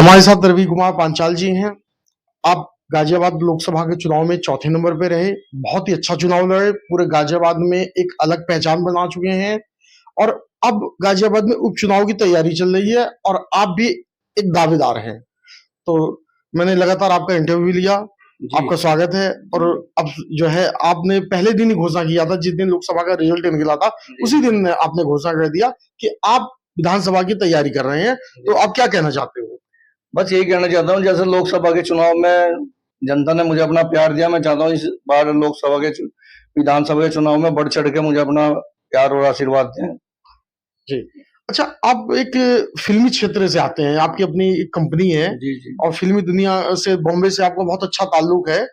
हमारे साथ रवि कुमार पांचाल जी हैं। आप गाजियाबाद लोकसभा के चुनाव में चौथे नंबर पे रहे। बहुत ही अच्छा चुनाव लड़े। पूरे गाजियाबाद में एक अलग पहचान बना चुके हैं और अब गाजियाबाद में उपचुनाव की तैयारी चल रही है और आप भी एक दावेदार हैं। तो मैंने लगातार आपका इंटरव्यू लिया। आपका स्वागत है। और अब जो है आपने पहले दिन ही घोषणा किया था, जिस दिन लोकसभा का रिजल्ट निकला था उसी दिन आपने घोषणा कर दिया कि आप विधानसभा की तैयारी कर रहे हैं। तो आप क्या कहना चाहते हो? बस यही कहना चाहता हूँ, जैसे लोकसभा के चुनाव में जनता ने मुझे अपना प्यार दिया, मैं चाहता हूँ इस बार लोकसभा के विधानसभा के चुनाव में बढ़ चढ़ के मुझे अपना प्यार और आशीर्वाद दें। जी। अच्छा, आप एक फिल्मी क्षेत्र से आते हैं, आपकी अपनी एक कंपनी है जी जी। और फिल्मी दुनिया से, बॉम्बे से आपका बहुत अच्छा ताल्लुक है।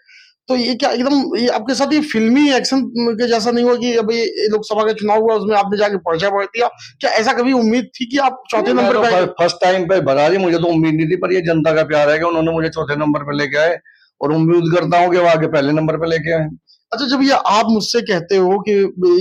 तो ये क्या एकदम ये आपके साथ ये फिल्मी एक्शन के जैसा नहीं हुआ कि अभी ये लोकसभा का चुनाव हुआ उसमें आपने जाके पर्चा भर दिया? क्या ऐसा कभी उम्मीद थी कि आप चौथे नंबर पे? फर्स्ट टाइम पे भरा जी, मुझे तो उम्मीद नहीं थी, पर ये जनता का प्यार है कि उन्होंने मुझे चौथे नंबर पे लेके आए और उम्मीद करता हूँ कि वो आगे पहले नंबर पे लेके आए। अच्छा, जब ये आप मुझसे कहते हो कि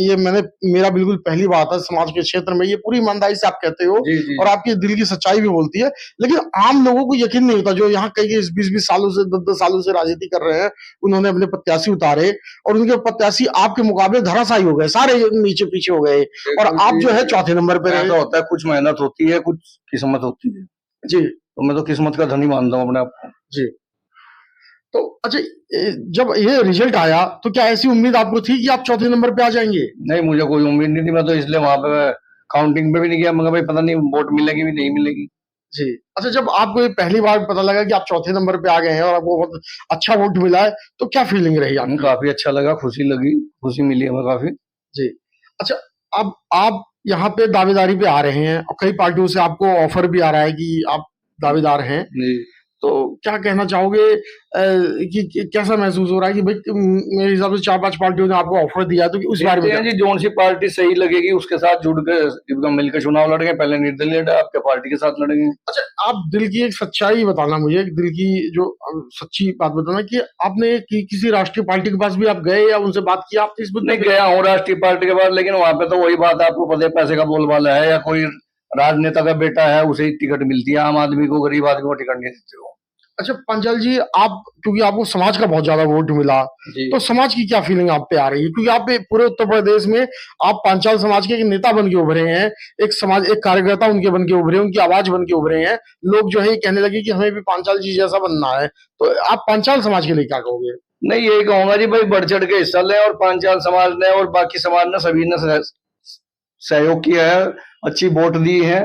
ये मेरा बिल्कुल पहली बात है समाज के क्षेत्र में, ये पूरी ईमानदारी से आप कहते हो जी जी। और आपकी दिल की सच्चाई भी बोलती है, लेकिन आम लोगों को यकीन नहीं होता जो यहाँ कई 20-20 सालों से 10-10 सालों से राजनीति कर रहे हैं। उन्होंने अपने प्रत्याशी उतारे और उनके प्रत्याशी आपके मुकाबले धराशायी हो गए, सारे नीचे पीछे हो गए और आप जो है चौथे नंबर पे रहे। होता है, कुछ मेहनत होती है, कुछ किस्मत होती है जी। तो मैं तो किस्मत का धनी मानता हूँ अपने आप को। जी। तो अच्छा, जब ये रिजल्ट आया तो क्या ऐसी उम्मीद आपको थी कि आप चौथे नंबर पे आ जाएंगे? नहीं, मुझे कोई उम्मीद नहीं थी, मैं तो इसलिए वहां पे काउंटिंग पे भी नहीं गया, मगर भाई पता नहीं वोट मिलेगी भी नहीं मिलेगी। जी। अच्छा, जब आपको ये पहली बार पता लगा कि आप चौथे नंबर पे आ गए हैं और आपको बहुत अच्छा वोट मिला है, तो क्या फीलिंग रही आपकी? काफी अच्छा लगा, खुशी लगी, खुशी मिली हमें काफी। जी। अच्छा, अब आप यहाँ पे दावेदारी पे आ रहे हैं और कई पार्टियों से आपको ऑफर भी आ रहा है कि आप दावेदार हैं। जी। तो क्या कहना चाहोगे कि कैसा महसूस हो रहा है कि भाई मेरे हिसाब से 4-5 पार्टियों ने आपको ऑफर दिया है, तो उस बारे में जी, जोन सी पार्टी सही लगेगी उसके साथ जुड़ के मिलकर चुनाव लड़ेंगे। पहले निर्दलीय आपके पार्टी के साथ लड़ेंगे। अच्छा, आप दिल की एक सच्चाई बताना मुझे, दिल की जो सच्ची बात बताना कि आपने किसी राष्ट्रीय पार्टी के पास भी आप गए या उनसे बात की? आप इस नहीं गया हूँ राष्ट्रीय पार्टी के पास, लेकिन वहां पे तो वही बात, आपको पता है पैसे का बोलबाला है, या कोई राजनेता का बेटा है उसे ही टिकट मिलती है, आम आदमी को, गरीब आदमी को टिकट नहीं देते हो। अच्छा पांचाल जी, आप क्योंकि आपको समाज का बहुत ज्यादा वोट मिला, तो समाज की क्या फीलिंग आप पे आ रही है? क्योंकि आप पूरे उत्तर प्रदेश में आप पांचाल समाज के एक नेता बन के उभरे हैं, एक कार्यकर्ता उनके बन के उभरे, उनकी आवाज बन के उभरे हैं। लोग जो है ये कहने लगे कि हमें भी पांचाल जी जैसा बनना है। तो आप पांचाल समाज के लिए क्या कहोगे? नहीं, यही कहूंगा जी भाई, बढ़ चढ़ के हिस्सा लें और पांचाल समाज ने और बाकी समाज ने सभी ने सहयोग किया है, अच्छी वोट दी है।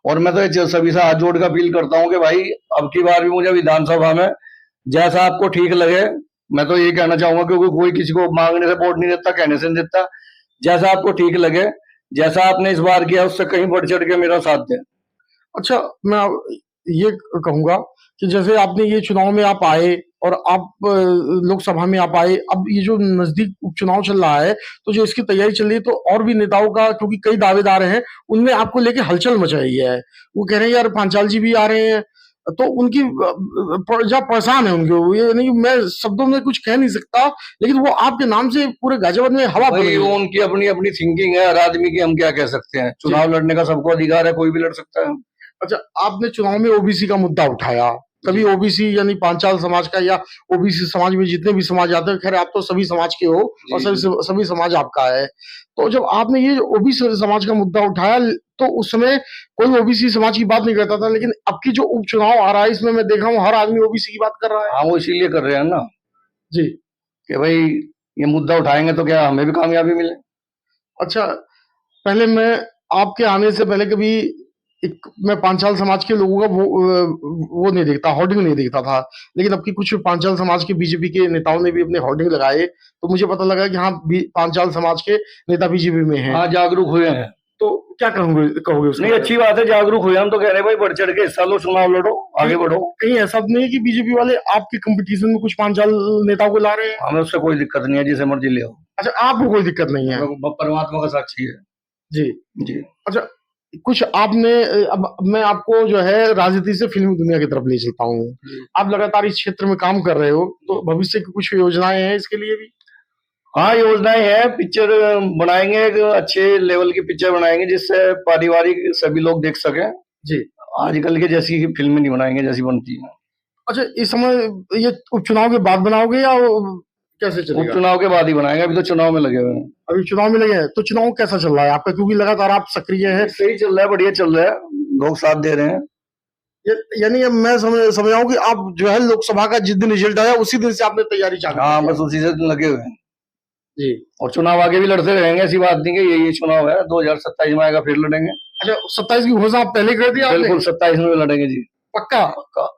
और मैं तो सभी से हाथ जोड़ कर अपील करता हूँ कि भाई अब की बार भी मुझे विधानसभा में जैसा आपको ठीक लगे, मैं तो ये कहना चाहूंगा, क्योंकि कोई किसी को मांगने से वोट नहीं देता, कहने से नहीं देता। जैसा आपको ठीक लगे, जैसा आपने इस बार किया उससे कहीं बढ़ चढ़ के मेरा साथ दें। अच्छा, मैं ये कहूंगा कि जैसे आपने ये चुनाव में आप आए और आप लोकसभा में आप आए, अब ये जो नजदीक उपचुनाव चल रहा है, तो जो इसकी तैयारी चल रही है, तो और भी नेताओं का, क्योंकि कई दावेदार हैं, उनमें आपको लेके हलचल मचाई है। वो कह रहे हैं यार पांचाल जी भी आ रहे हैं, तो उनकी जब परेशान है उनके, ये नहीं, मैं शब्दों में कुछ कह नहीं सकता, लेकिन वो आपके नाम से पूरे गाजियाबाद में हवा भाई वो उनकी अपनी अपनी थिंकिंग है, हर आदमी की, हम क्या कह सकते हैं। चुनाव लड़ने का सबको अधिकार है, कोई भी लड़ सकता है। अच्छा, आपने चुनाव में ओबीसी का मुद्दा उठाया, कभी ओबीसी यानी पांचाल समाज का या ओबीसी समाज में जितने भी समाज आते हैं, खैर आप तो सभी समाज के हो और सभी समाज आपका है। तो जब आपने ये ओबीसी समाज का मुद्दा उठाया, तो उस समय कोई ओबीसी समाज की बात नहीं करता था, लेकिन अब की जो उपचुनाव आ रहा है इसमें मैं देख रहा हूँ हर आदमी ओबीसी की बात कर रहा है। हाँ, वो इसीलिए कर रहे हैं ना जी, कि भाई ये मुद्दा उठाएंगे तो क्या हमें भी कामयाबी मिले। अच्छा, पहले मैं आपके आने से पहले कभी मैं पांचाल समाज के लोगों का वो नहीं देखता, होर्डिंग नहीं देखता था, लेकिन अब की कुछ पांचाल समाज के बीजेपी के नेताओं ने भी अपने होर्डिंग लगाए, तो मुझे पता लगा कि हाँ, पांचाल समाज के नेता बीजेपी में हैं। हाँ, जागरूक हुए हैं। तो क्या कहोगे उसमें? नहीं, अच्छी बात है, जागरूक हुए। हम तो कह रहे हैं भाई बढ़ चढ़ के हिस्सा लो, चुनाव लड़ो, आगे बढ़ो। कहीं ऐसा नहीं है कि बीजेपी वाले आपके कंपटीशन में कुछ पांचाल नेताओं को ला रहे हैं? हमें उससे कोई दिक्कत नहीं है, जिसे मर्जी ले आओ। अच्छा, आपको कोई दिक्कत नहीं है? परमात्मा का साक्षी है। जी जी। अच्छा, कुछ आपने, अब मैं आपको जो है राजनीति से फिल्मी दुनिया की तरफ ले चलता हूँ। आप लगातार इस क्षेत्र में काम कर रहे हो, तो भविष्य की कुछ योजनाएं हैं इसके लिए भी? हाँ, योजनाएं हैं। पिक्चर बनाएंगे, एक अच्छे लेवल की पिक्चर बनाएंगे जिससे पारिवारिक सभी लोग देख सकें। जी। आजकल के जैसी फिल्में नहीं बनाएंगे जैसी बनती है। अच्छा, इस समय ये उपचुनाव के बाद बनाओगे या कैसे चलेगा? उपचुनाव के बाद ही बनाएंगे, अभी तो चुनाव में लगे हुए हैं। अभी चुनाव में लगे हैं, तो चुनाव कैसा चल रहा है आपका? क्योंकि लगातार आप सक्रिय हैं। सही चल रहा है, बढ़िया चल रहा है, लोग साथ दे रहे हैं। यानी मैं समझ रहा हूँ कि आप जो है लोकसभा का जिस दिन रिजल्ट आया उसी दिन से आपने तैयारी चालू? हाँ, बस उसी से लगे हुए हैं जी। और चुनाव आगे भी लड़ते रहेंगे, ऐसी बात नहीं कि ये चुनाव है 2027 में आएगा, फिर लड़ेंगे। अच्छा, 27 की घोषणा आप पहले कर दी आपने? बिल्कुल, 27 में लड़ेंगे जी, पक्का? पक्का।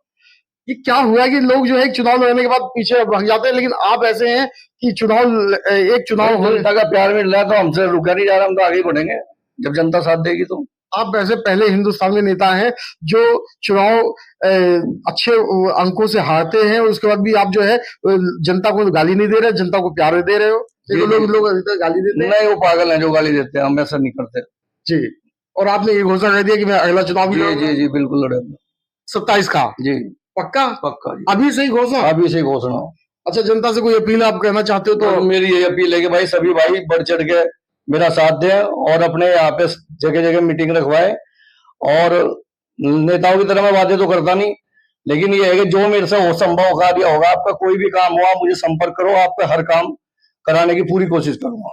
ये क्या हुआ कि लोग जो है चुनाव लड़ने के बाद पीछे भाग जाते हैं, लेकिन आप ऐसे हैं कि एक चुनाव हो, जनता का प्यार मिल रहा है तो हमसे रुका नहीं जा रहा, हम तो आगे ही बढ़ेंगे जब जनता साथ देगी तो। आप वैसे पहले हिंदुस्तान के नेता हैं जो चुनाव अच्छे अंकों से हारते हैं, उसके बाद भी आप जो है जनता को गाली नहीं दे रहे, जनता को प्यार दे रहे हो। लोग अभी तक गाली देते हैं। नहीं, वो पागल हैं जो गाली देते हैं, हम ऐसा नहीं करते जी। और आपने ये घोषणा कर दिया कि मैं अगला चुनाव भी जी जी जी बिल्कुल लड़ेंगे 27 का? जी पक्का? पक्का जी। अभी से ही घोषणा? अभी से घोषणा। अच्छा, जनता से कोई अपील आप कहना चाहते हो? तो मेरी यही अपील है कि भाई सभी भाई बढ़ चढ़ के मेरा साथ दें और अपने यहाँ पे जगह जगह मीटिंग रखवाए। और नेताओं की तरह मैं बातें तो करता नहीं, लेकिन ये है कि जो मेरे से हो संभव कार्य होगा, आपका कोई भी काम हो आप मुझे संपर्क करो, आपका हर काम कराने की पूरी कोशिश करूंगा।